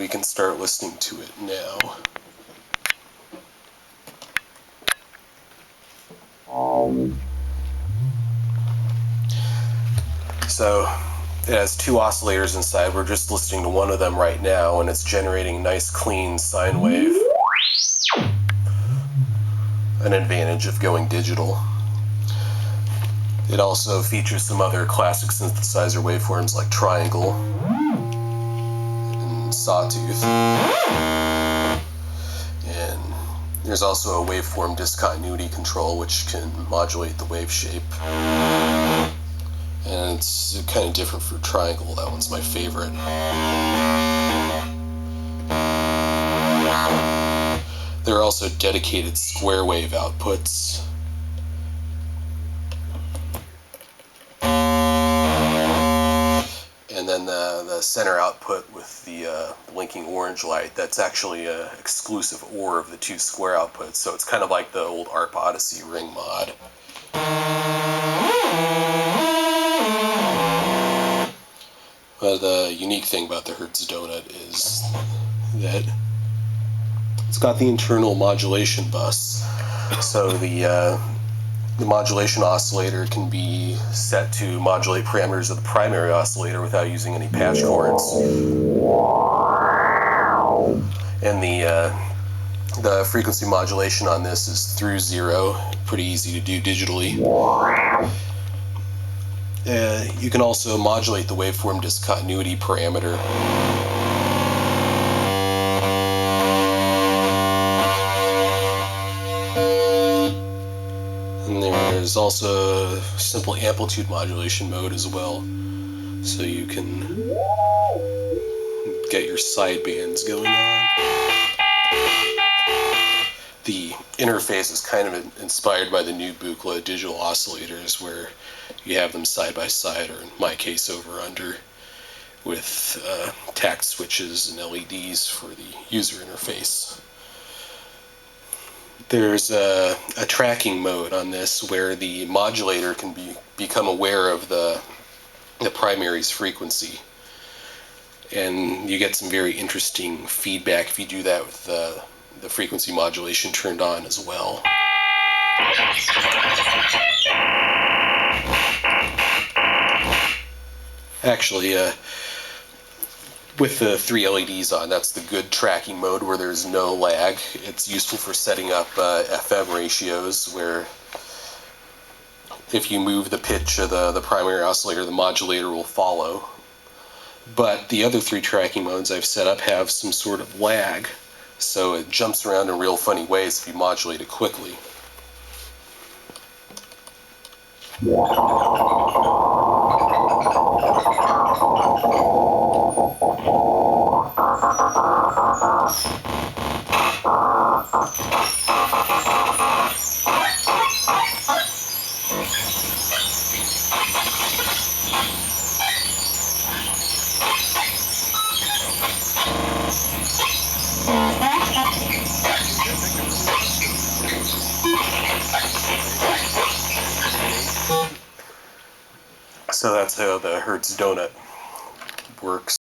we can start listening to it now. So it has two oscillators inside. We're just listening to one of them right now, and it's generating a nice clean sine wave. An advantage of going digital. It also features some other classic synthesizer waveforms like triangle and sawtooth. And there's also a waveform discontinuity control which can modulate the wave shape. And it's kind of different for triangle. That one's my favorite. There are also dedicated square wave outputs. And then the center output with the blinking orange light, that's actually an exclusive OR of the two square outputs, so it's kind of like the old ARP Odyssey ring mod. But the unique thing about the Hertz Donut is that it's got the internal modulation bus. So the modulation oscillator can be set to modulate parameters of the primary oscillator without using any patch cords. And the frequency modulation on this is through 0, pretty easy to do digitally. You can also modulate the waveform discontinuity parameter. And there's also a simple amplitude modulation mode as well, so you can get your sidebands going on. The interface is kind of inspired by the new Buchla digital oscillators, where you have them side by side, or in my case over under, with tact switches and LEDs for the user interface. There's a tracking mode on this where the modulator can become aware of the primary's frequency, and you get some very interesting feedback if you do that with the frequency modulation turned on as well. Actually, with the 3 LEDs on, that's the good tracking mode where there's no lag. It's useful for setting up FM ratios, where if you move the pitch of the primary oscillator, the modulator will follow. But the other 3 tracking modes I've set up have some sort of lag, so it jumps around in real funny ways if you modulate it quickly. So that's how the Hertz Donut works.